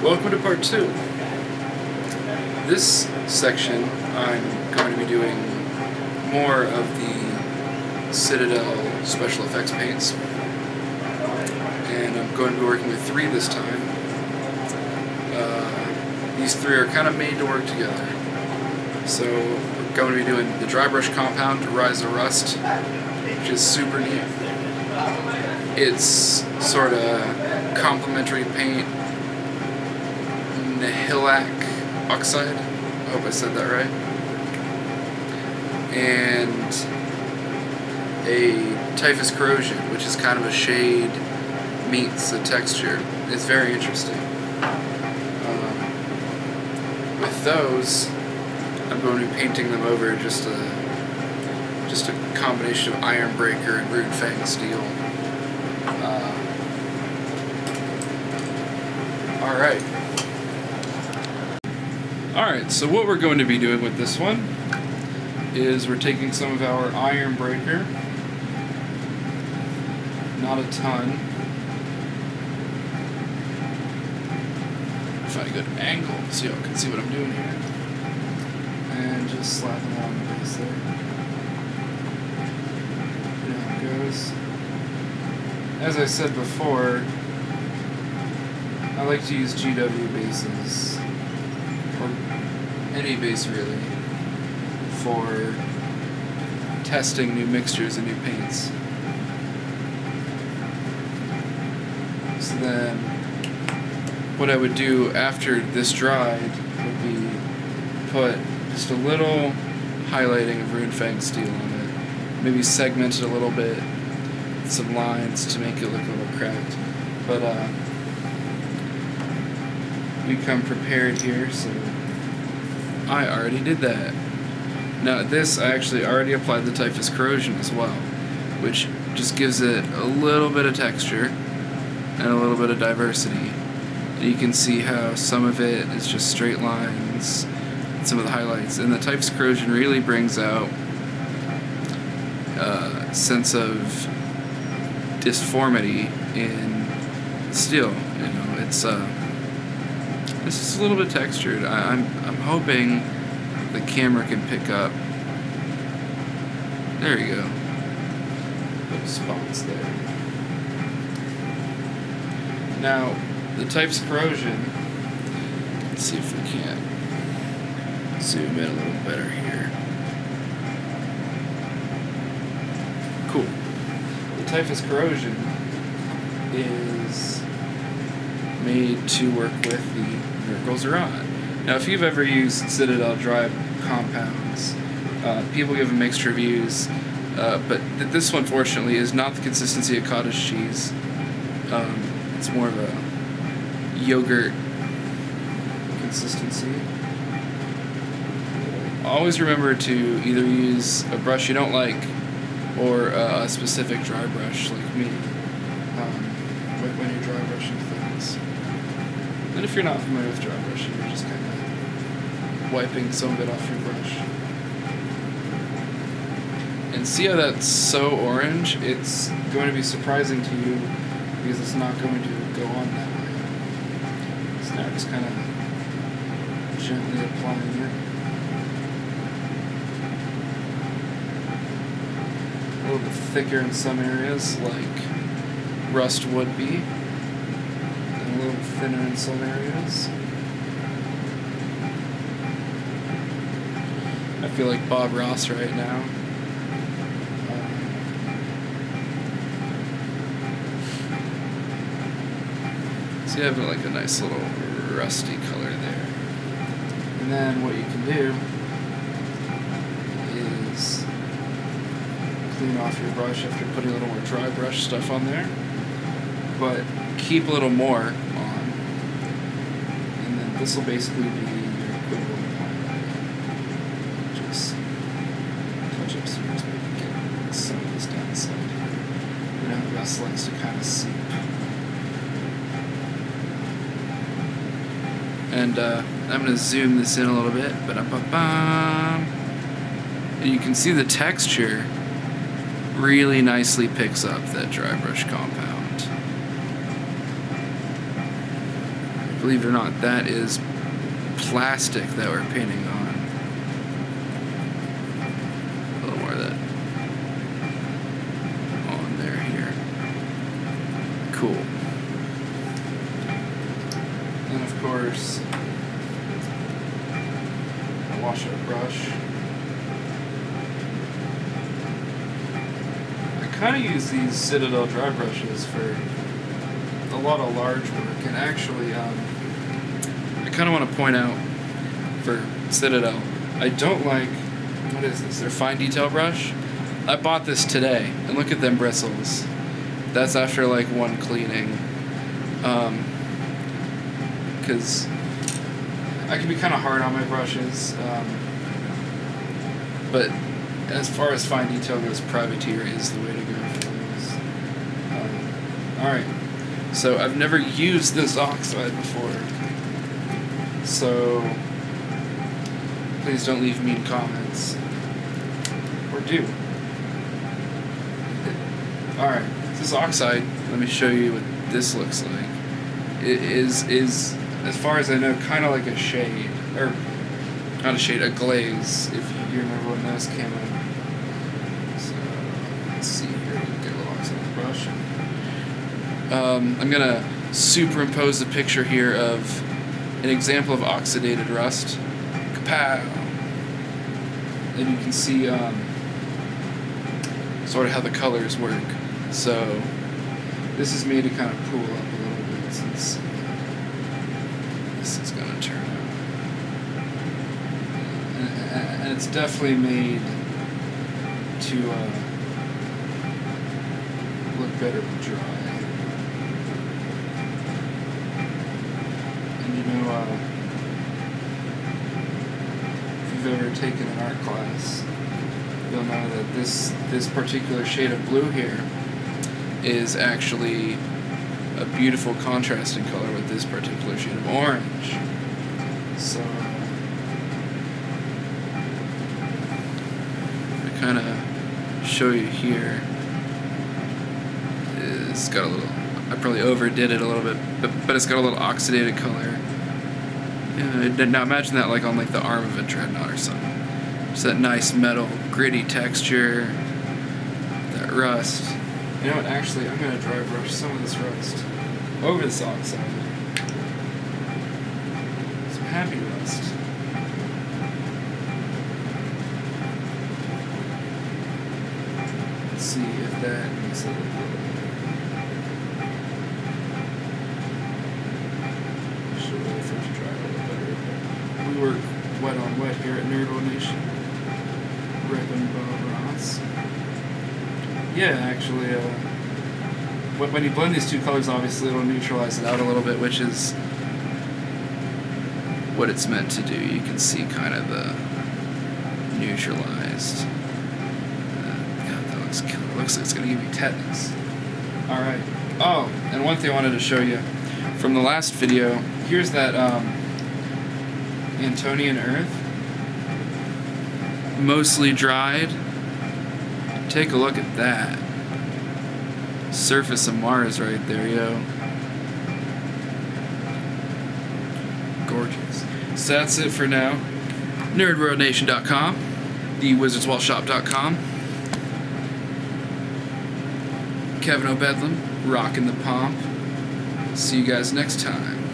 Welcome to part 2. This section I'm going to be doing more of the Citadel special effects paints, and I'm going to be working with 3 this time. These 3 are kind of made to work together. So we're going to be doing the dry brush compound, Ryza Rust, which is super neat. It's sort of complementary paint, Nihilakh Oxide, I hope I said that right, and a Typhus Corrosion, which is kind of a shade meets a texture. It's very interesting. With those, I'm going to be painting them over just a combination of Iron Breaker and Rune Fang Steel. Alright, so what we're going to be doing with this one is we're taking some of our Iron Breaker, not a ton. Find a good angle so y'all can see what I'm doing here. And just slap them on the base there. There it goes. As I said before, I like to use GW bases, or any base really, for testing new mixtures and new paints. So then, what I would do after this dried would be put just a little highlighting of Rune Fang Steel on it. Maybe segment it a little bit, some lines to make it look a little cracked. But we come prepared here, so I already did that. Now this, I actually already applied the Typhus Corrosion as well, which just gives it a little bit of texture and a little bit of diversity. And you can see how some of it is just straight lines, some of the highlights, and the Typhus Corrosion really brings out a sense of disformity in steel. You know, it's just a little bit textured. I'm hoping the camera can pick up. There you go. Little spots there. Now, the Typhus Corrosion, let's see if we can zoom in a little better here. Cool. The Typhus Corrosion is made to work with the Miracles are on. Now, if you've ever used Citadel dry compounds, people give them mixed reviews, but this one, fortunately, is not the consistency of cottage cheese. It's more of a yogurt consistency. Always remember to either use a brush you don't like or a specific dry brush like me when you're dry brushing things. And if you're not familiar with dry brushing, you're just kind of wiping some of it off your brush. And see how that's so orange? It's going to be surprising to you because it's not going to go on that way. So now just kind of gently applying it. A little bit thicker in some areas, like rust would be. A little thinner in some areas. I feel like Bob Ross right now. So you have like a nice little rusty color there. And then what you can do is clean off your brush after putting a little more dry brush stuff on there. But keep a little more on, and then this will basically be your equivalent highlight. Just touch up some, maybe get some of this down the side. You know, the rest likes to kind of seep. And I'm going to zoom this in a little bit, and you can see the texture really nicely picks up that dry brush compound. believe it or not, that is plastic that we're painting on. A little more of that on there here. Cool. And of course, a washout brush. I kind of use these Citadel dry brushes for a lot of large work, and actually, I kind of want to point out for Citadel, I don't like, what is this, their fine detail brush? I bought this today, and look at them bristles. That's after like one cleaning. Because I can be kind of hard on my brushes, but as far as fine detail goes, Privateer is the way to go for those. Alright, so I've never used this Oxide before, so please don't leave mean comments, or do. Alright, this Oxide, let me show you what this looks like. It is as far as I know, kind of like a shade, or not a shade, a glaze, if you remember when those came out. So, let's see here, let me get a little Oxide brush. I'm going to superimpose a picture here of an example of oxidated rust. Kapow! And you can see sort of how the colors work. So, this is made to kind of pool up a little bit since this is going to turn out. And it's definitely made to look better dry. And you know, if you've ever taken an art class, you'll know that this particular shade of blue here is actually a beautiful contrasting color with this particular shade of orange. So I kind of show you here. It's got a little, I probably overdid it a little bit, but it's got a little oxidated color. Now imagine that like on like the arm of a dreadnought or something. Just that nice metal, gritty texture, that rust. You know what, actually, I'm going to dry brush some of this rust over this Oxide. Some happy rust. Let's see if that makes it look better. Should really first dry a little better. We work wet on wet here at Nihilakh Nation. Ripping Bob Ross. Yeah, actually, when you blend these two colors, obviously it'll neutralize it out a little bit, which is what it's meant to do. You can see kind of the neutralized. God, that looks killer. It looks like it's going to give you tetanus. Alright. Oh, and one thing I wanted to show you from the last video, here's that Antonian earth. Mostly dried. Take a look at that. Surface of Mars right there, yo. Gorgeous. So that's it for now. NerdWorldNation.com, TheWizardsWallShop.com. Kevin O'Bedlam, rocking the pomp. See you guys next time.